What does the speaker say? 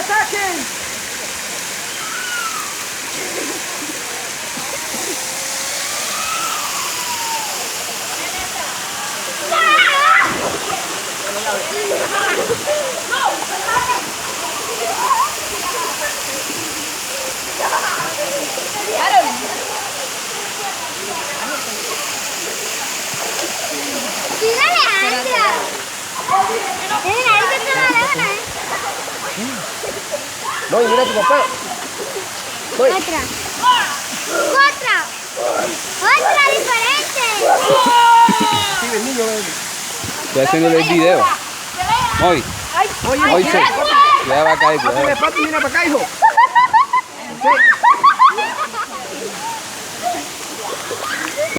ataquen! Voy, mira a tu papá. Voy. Otra. Otra diferente. Sí, el niño. Estoy haciéndole el video. Hoy. Oye, Hoy se. Ya va a caer. pásale, mira para acá, hijo. Sí.